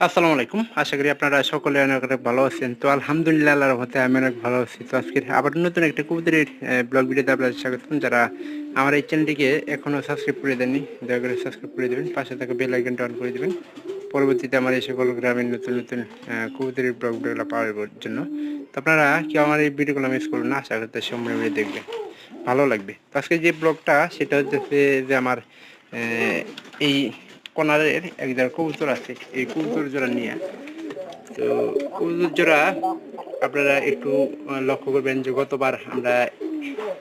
আসসালামু আলাইকুম। আশা করি আপনারা সকলে অনেক ভালো আছেন। তো আলহামদুলিল্লাহ আল্লাহর রহমতে আমি অনেক ভালো আছি। তো আজকে আবার নতুন একটা কবুতরের ব্লগ ভিডিওতে আপনাদের স্বাগতম। যারা আমার এই চ্যানেলটিকে এখনও সাবস্ক্রাইব করে দেননি, দয়া করে সাবস্ক্রাইব করে দেবেন। পাশে থাকা বেল আইকনটা অন করে দেবেন। পরবর্তীতে আমার এই সকল গ্রামের নতুন নতুন কবুতরের ব্লগ ভিডিওগুলো পাওয়ার জন্য। তো আপনারা কেউ আমার এই ভিডিওগুলো মিস করবেন না, আশা করতে সম্পূর্ণ ভিডিও দেখবেন, ভালো লাগবে। তো আজকে যে ব্লগটা সেটা হচ্ছে যে আমার এই কনারের একজন কবুতর আছে, এই কবুতর জোড়া নিয়ে। তো কবুতর জোড়া আপনারা একটু লক্ষ্য করবেন যে গতবার আমরা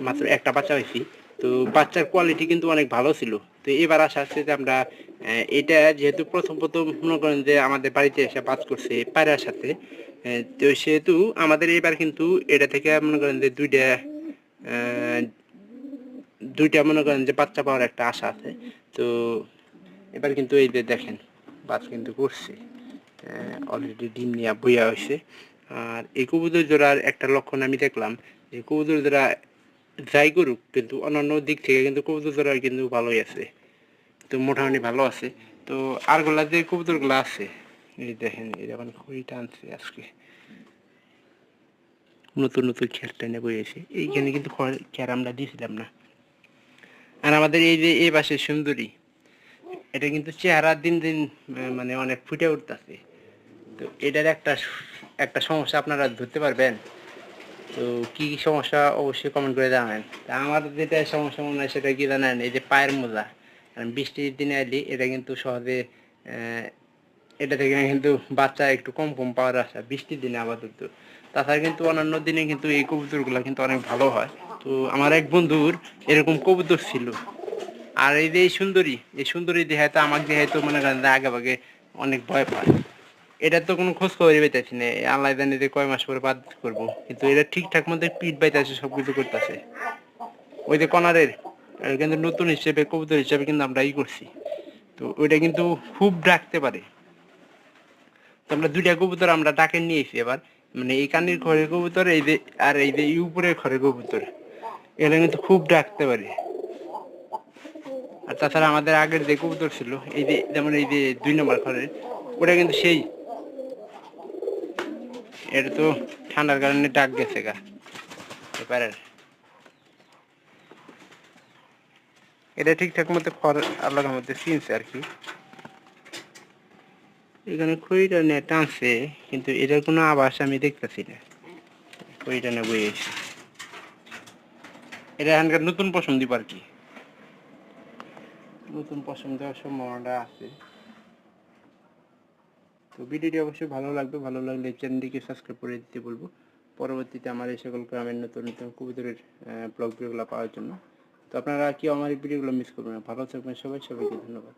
মাত্র একটা বাচ্চা হয়েছি। তো বাচ্চার কোয়ালিটি কিন্তু অনেক ভালো ছিল। তো এবার আশা আছে যে আমরা এটা যেহেতু প্রথম প্রথম মনে করেন যে আমাদের বাড়িতে এসে বাজ করছে পায়রার সাথে, তো সেহেতু আমাদের এবার কিন্তু এটা থেকে মনে করেন যে দুইটা মনে করেন যে বাচ্চা পাওয়ার একটা আশা আছে। তো এবার কিন্তু এই যে দেখেন বাজ কিন্তু করছে, অলরেডি ডিম নিয়ে বইয়া হয়েছে। আর এই কবুতর জোড়ার একটা লক্ষণ আমি দেখলাম যে কবুতর জোড়া যাই করুক কিন্তু অন্যান্য দিক থেকে কিন্তু কবুতর জোড়া কিন্তু ভালোই আছে, তো মোটামুটি ভালো আছে। তো আরগুলা যে কবুতরগুলো আছে এই দেখেন এই যখন খুবই টানছে আজকে, নতুন নতুন খের টেনে বইয়েছে। এইখানে কিন্তু খের আমরা দিয়েছিলাম না। আর আমাদের এই যে এই পাশে সুন্দরী, এটা কিন্তু চেহারা দিন দিন মানে অনেক ফুটে উঠতেছে। তো এটার একটা একটা সমস্যা আপনারা ধরতে পারবেন। তো কি কি সমস্যা অবশ্যই কমেন্ট করে জানাবেন। তা আমার যেটা সমস্যা মনে হয় সেটা কি জানেন, এই যে পায়ের মোজা। কারণ বৃষ্টির দিনে এলি এটা কিন্তু সহজে এটা থেকে কিন্তু বাচ্চা একটু কম কম পাওয়ার আশা বৃষ্টির দিনে আপাতত। তাছাড়া কিন্তু অন্যান্য দিনে কিন্তু এই কবুতরগুলো কিন্তু অনেক ভালো হয়। তো আমার এক বন্ধুর এরকম কবুতর ছিল। আর এই যে এই সুন্দরী দেখাইতো আমাকে দেখাইতো মনে করেন যে আগে ভাগে অনেক ভয় পায়। এটার তো কোনো খোঁজ খবরই পাইতেছি না, আল্লাহ জানে যে কয় মাস পরে বাদ করবো। কিন্তু এটা ঠিকঠাক মতো পিঠ পাইতেছে, সবকিছু করতেছে। ওই যে কনারের কিন্তু নতুন হিসেবে কবুতর হিসেবে কিন্তু আমরা করছি। তো ওইটা কিন্তু খুব ডাকতে পারে। তো আমরা দুইটা কবুতর আমরা ডাকে নিয়েছি এবার, মানে এই কানির ঘরের কবুতর এই যে, আর এই যে উপরের ঘরের কবুতর, এটা কিন্তু খুব ডাকতে পারে। আর তাছাড়া আমাদের আগের যে কবুতর ছিল এই যে যেমন এই যে 2 নম্বর ঘরের, ওটা কিন্তু সেই, এটা তো ঠান্ডার কারণে ডাক গেছে গা এবারে। এটা ঠিকঠাক মতো খড় আল্লাহর মধ্যে চিনছে আর কি। এখানে খড়িটা নিয়ে টানছে কিন্তু এটার কোনো আভাস আমি দেখতেছি না। খড়িটা নিয়ে বয়ে এসে এটা এখানকার নতুন পশম দিব আর কি, নতুন পশম দেওয়ার সম্ভাবনাটা আছে। তো ভিডিওটি অবশ্যই ভালো লাগবে, ভালো লাগলে চ্যানেলটিকে সাবস্ক্রাইব করে দিতে বলবো। পরবর্তীতে আমার এই সকল গ্রামের নতুন নতুন কবুতরের ব্লগ ভিডিওগুলো পাওয়ার জন্য। তো আপনারা কি আমার এই ভিডিওগুলো মিস করবেন না। ভালো থাকবেন সবাই, সবাইকে ধন্যবাদ।